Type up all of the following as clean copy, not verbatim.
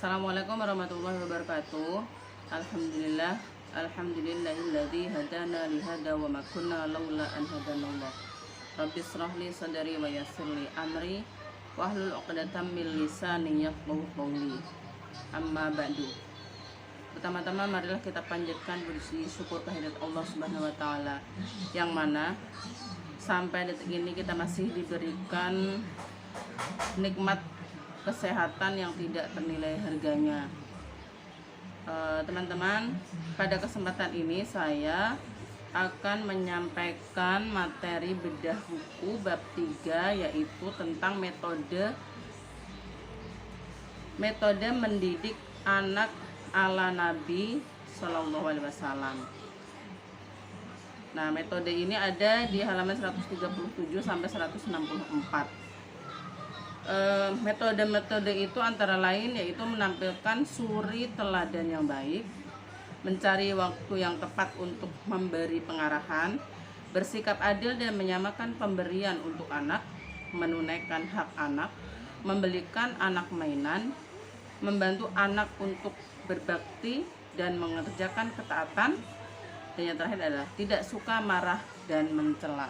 Assalamualaikum warahmatullahi wabarakatuh. Alhamdulillah, alhamdulillahilladzi hadana li hada wa ma kunna laula an hadanallah. Rabbi shrah li sadri wa yassir li amri wahlul 'uqdatam min lisani yafqahu qawli. Amma ba'du. Pertama-tama marilah kita panjatkan puji syukur kehadirat Allah Subhanahu wa taala yang mana sampai detik ini kita masih diberikan nikmat kesehatan yang tidak ternilai harganya. Teman-teman, pada kesempatan ini saya akan menyampaikan materi bedah buku bab 3, yaitu tentang metode mendidik anak ala Nabi Shallallahu Alaihi Wasallam. Nah, metode ini ada di halaman 137 sampai 164. Metode-metode itu antara lain yaitu menampilkan suri teladan yang baik, mencari waktu yang tepat untuk memberi pengarahan, bersikap adil dan menyamakan pemberian untuk anak, menunaikan hak anak, membelikan anak mainan, membantu anak untuk berbakti dan mengerjakan ketaatan, dan yang terakhir adalah tidak suka marah dan mencela.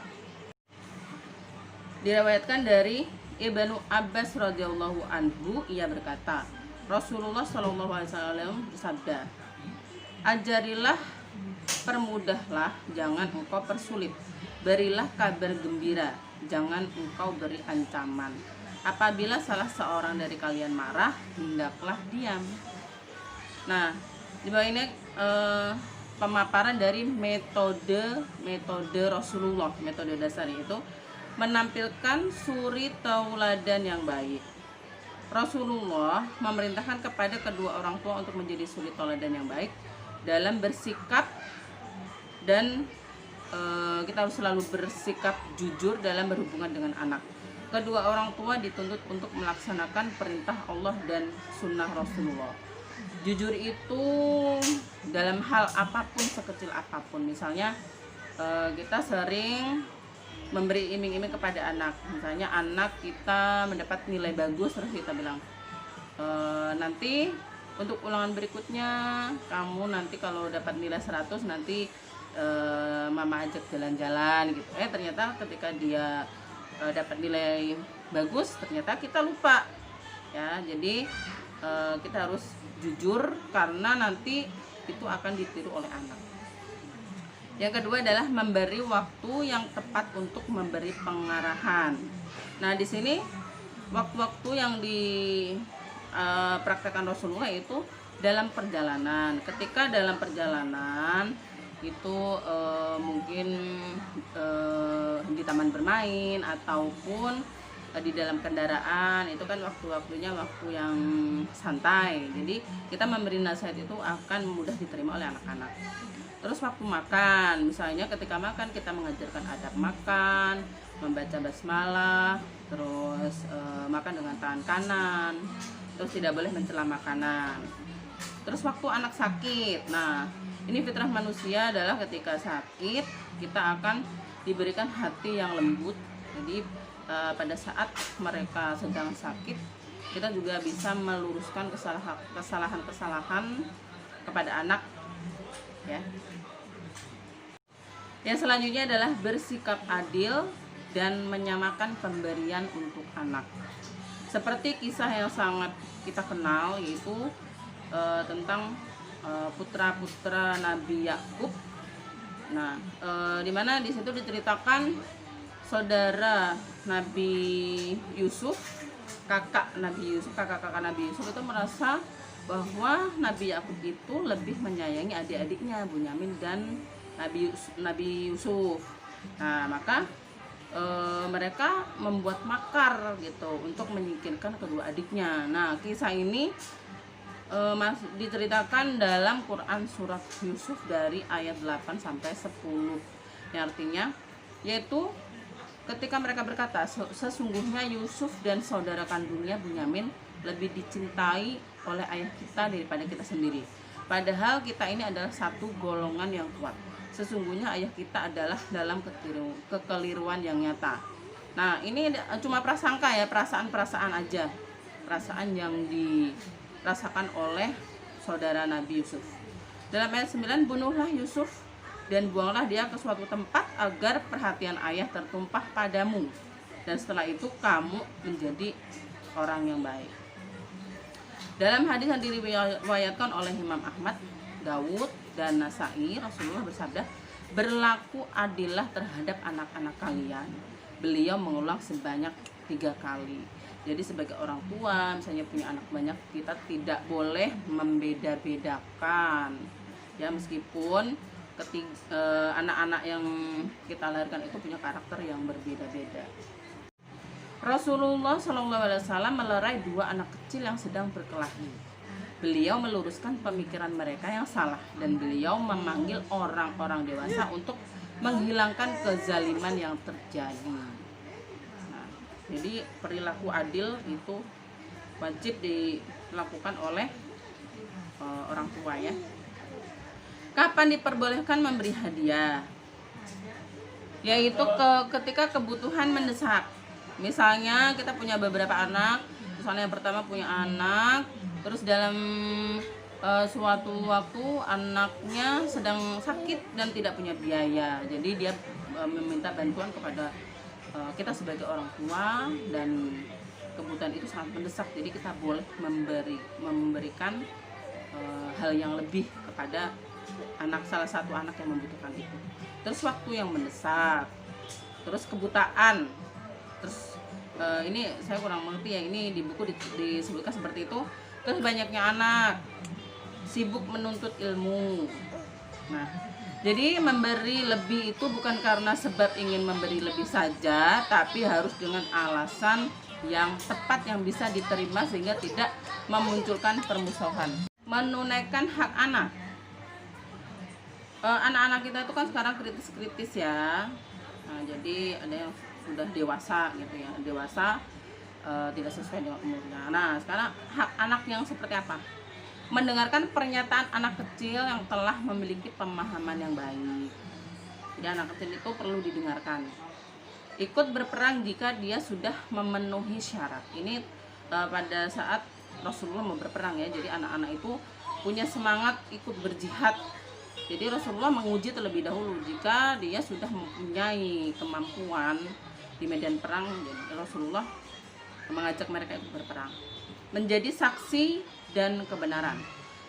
Diriwayatkan dari Ibnu Abbas radhiyallahu anhu, ia berkata, Rasulullah shallallahu alaihi wasallam bersabda, ajarilah, permudahlah, jangan engkau persulit. Berilah kabar gembira, jangan engkau beri ancaman. Apabila salah seorang dari kalian marah, hendaklah diam. Nah, di bawah ini pemaparan dari metode Rasulullah, metode dasar itu menampilkan suri tauladan yang baik. Rasulullah memerintahkan kepada kedua orang tua untuk menjadi suri tauladan yang baik dalam bersikap, dan kita harus selalu bersikap jujur dalam berhubungan dengan anak. Kedua orang tua dituntut untuk melaksanakan perintah Allah dan sunnah Rasulullah. Jujur itu dalam hal apapun, sekecil apapun. Misalnya kita sering memberi iming-iming kepada anak. Misalnya anak kita mendapat nilai bagus, terus kita bilang, nanti untuk ulangan berikutnya kamu nanti kalau dapat nilai 100 nanti mama ajak jalan-jalan gitu. Ternyata ketika dia dapat nilai bagus, ternyata kita lupa. Ya, jadi kita harus jujur karena nanti itu akan ditiru oleh anak. Yang kedua adalah memberi waktu yang tepat untuk memberi pengarahan. Nah, di sini waktu-waktu yang dipraktekkan Rasulullah itu dalam perjalanan. Ketika dalam perjalanan itu mungkin di taman bermain ataupun di dalam kendaraan, itu kan waktu-waktunya waktu yang santai. Jadi kita memberi nasihat itu akan mudah diterima oleh anak-anak. Terus waktu makan, misalnya ketika makan kita mengajarkan adab makan, membaca basmalah, terus makan dengan tangan kanan, terus tidak boleh mencela makanan. Terus waktu anak sakit, nah ini fitrah manusia adalah ketika sakit kita akan diberikan hati yang lembut. Jadi pada saat mereka sedang sakit, kita juga bisa meluruskan kesalahan-kesalahan kepada anak, ya. Yang selanjutnya adalah bersikap adil dan menyamakan pemberian untuk anak. Seperti kisah yang sangat kita kenal, yaitu tentang putra-putra Nabi Yakub. Nah, di mana di situ diceritakan saudara Nabi Yusuf, kakak kakak Nabi Yusuf itu merasa bahwa Nabi Yakub itu lebih menyayangi adik-adiknya Bunyamin dan Nabi Yusuf. Nah, maka mereka membuat makar gitu untuk menyingkirkan kedua adiknya. Nah, kisah ini diceritakan dalam Quran surat Yusuf dari ayat 8 sampai 10. Yang artinya yaitu ketika mereka berkata, sesungguhnya Yusuf dan saudara kandungnya Bunyamin lebih dicintai oleh ayah kita daripada kita sendiri. Padahal kita ini adalah satu golongan yang kuat. Sesungguhnya ayah kita adalah dalam kekeliruan yang nyata. Nah, ini cuma prasangka ya, perasaan-perasaan aja. Perasaan yang dirasakan oleh saudara Nabi Yusuf. Dalam ayat 9, bunuhlah Yusuf dan buanglah dia ke suatu tempat agar perhatian ayah tertumpah padamu, dan setelah itu kamu menjadi orang yang baik. Dalam hadis yang diriwayatkan oleh Imam Ahmad, Dawud, dan Nasai, Rasulullah bersabda, berlaku adillah terhadap anak-anak kalian. Beliau mengulang sebanyak 3 kali. Jadi sebagai orang tua, misalnya punya anak banyak, kita tidak boleh membeda-bedakan. Ya, meskipun anak-anak yang kita lahirkan itu punya karakter yang berbeda-beda. Rasulullah SAW melerai 2 anak kecil yang sedang berkelahi. Beliau meluruskan pemikiran mereka yang salah dan beliau memanggil orang-orang dewasa untuk menghilangkan kezaliman yang terjadi. Nah, jadi perilaku adil itu wajib dilakukan oleh orang tua ya. Kapan diperbolehkan memberi hadiah? Yaitu ketika kebutuhan mendesak. Misalnya kita punya beberapa anak, misalnya yang pertama punya anak, terus dalam suatu waktu anaknya sedang sakit dan tidak punya biaya, jadi dia meminta bantuan kepada kita sebagai orang tua dan kebutuhan itu sangat mendesak, jadi kita boleh memberikan hal yang lebih kepada salah satu anak yang membutuhkan itu. Terus waktu yang mendesak, terus kebutaan. Terus ini saya kurang mengerti ya, ini di buku disebutkan seperti itu. Terus banyaknya anak sibuk menuntut ilmu. Nah, jadi memberi lebih itu bukan karena sebab ingin memberi lebih saja, tapi harus dengan alasan yang tepat yang bisa diterima sehingga tidak memunculkan permusuhan. Menunaikan hak anak. Anak-anak kita itu kan sekarang kritis-kritis ya. Nah, jadi ada yang sudah dewasa gitu ya, tidak sesuai dengan umurnya. Nah, sekarang hak anak yang seperti apa? Mendengarkan pernyataan anak kecil yang telah memiliki pemahaman yang baik. Jadi anak kecil itu perlu didengarkan. Ikut berperang jika dia sudah memenuhi syarat. Ini pada saat Rasulullah mau berperang ya, jadi anak-anak itu punya semangat ikut berjihad. Jadi Rasulullah menguji terlebih dahulu jika dia sudah mempunyai kemampuan di medan perang. Jadi Rasulullah mengajak mereka ikut berperang, menjadi saksi dan kebenaran,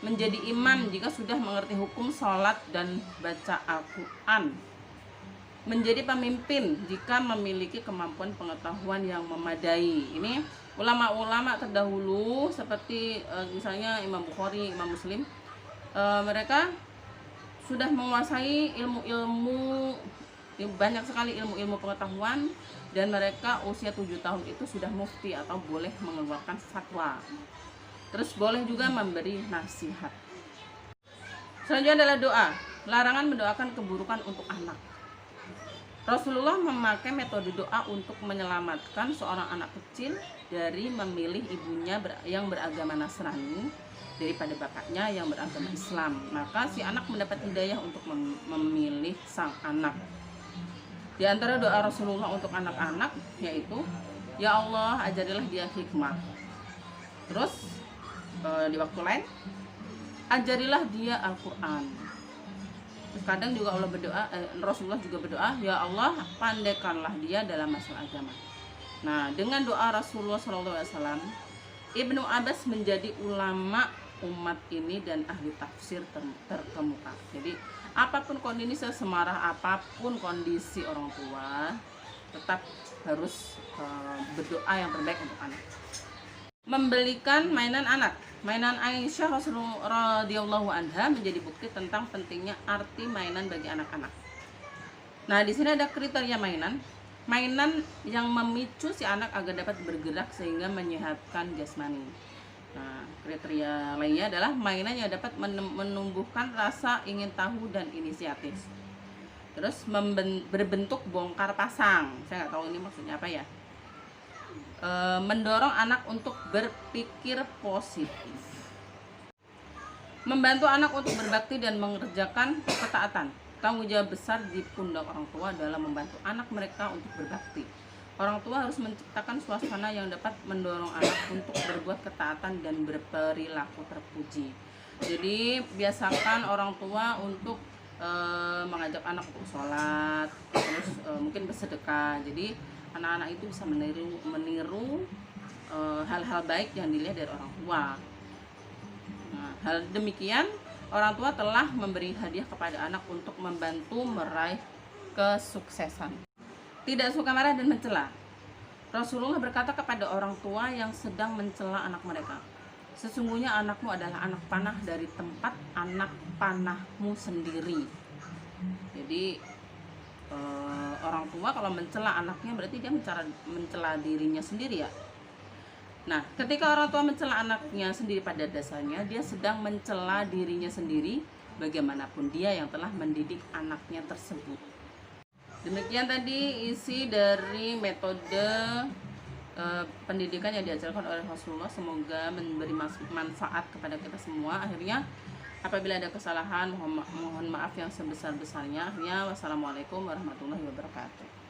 menjadi imam jika sudah mengerti hukum sholat dan baca Al-Quran, menjadi pemimpin jika memiliki kemampuan pengetahuan yang memadai. Ini ulama-ulama terdahulu seperti misalnya Imam Bukhari, Imam Muslim, mereka sudah menguasai ilmu-ilmu, banyak sekali ilmu-ilmu pengetahuan, dan mereka usia 7 tahun itu sudah mufti atau boleh mengeluarkan fatwa. Terus boleh juga memberi nasihat. Selanjutnya adalah doa. Larangan mendoakan keburukan untuk anak. Rasulullah memakai metode doa untuk menyelamatkan seorang anak kecil dari memilih ibunya yang beragama Nasrani daripada bapaknya yang beragama Islam. Maka si anak mendapat hidayah untuk memilih sang anak. Di antara doa Rasulullah untuk anak-anak yaitu, ya Allah ajarilah dia hikmah. Terus di waktu lain, ajarilah dia Al-Quran. Terus kadang juga Rasulullah juga berdoa, ya Allah pandaikanlah dia dalam masalah agama. Nah, dengan doa Rasulullah SAW, Ibnu Abbas menjadi ulama umat ini dan ahli tafsir terkemuka. Jadi apapun kondisi, semarah apapun kondisi orang tua, tetap harus berdoa yang terbaik untuk anak. Membelikan mainan anak. Mainan Aisyah Rasulullah radhiyallahu anha menjadi bukti tentang pentingnya arti mainan bagi anak-anak. Nah, di sini ada kriteria mainan yang memicu si anak agar dapat bergerak sehingga menyehatkan jasmani. Nah, kriteria lainnya adalah mainan yang dapat menumbuhkan rasa ingin tahu dan inisiatif. Terus berbentuk bongkar pasang. Saya nggak tahu ini maksudnya apa ya. Mendorong anak untuk berpikir positif. Membantu anak untuk berbakti dan mengerjakan ketaatan. Tanggung jawab besar di pundak orang tua dalam membantu anak mereka untuk berbakti. Orang tua harus menciptakan suasana yang dapat mendorong anak untuk berbuat ketaatan dan berperilaku terpuji. Jadi biasakan orang tua untuk mengajak anak untuk sholat, terus mungkin bersedekah. Jadi anak-anak itu bisa meniru hal-hal baik yang dilihat dari orang tua. Nah, hal demikian orang tua telah memberi hadiah kepada anak untuk membantu meraih kesuksesan. Tidak suka marah dan mencela. Rasulullah berkata kepada orang tua yang sedang mencela anak mereka, sesungguhnya anakmu adalah anak panah dari tempat anak panahmu sendiri. Jadi orang tua kalau mencela anaknya berarti dia mencela dirinya sendiri ya. Nah, ketika orang tua mencela anaknya sendiri, pada dasarnya dia sedang mencela dirinya sendiri, bagaimanapun dia yang telah mendidik anaknya tersebut. Demikian tadi isi dari metode pendidikan yang diajarkan oleh Rasulullah. Semoga memberi manfaat kepada kita semua. Akhirnya apabila ada kesalahan mohon maaf yang sebesar-besarnya. Akhirnya wassalamualaikum warahmatullahi wabarakatuh.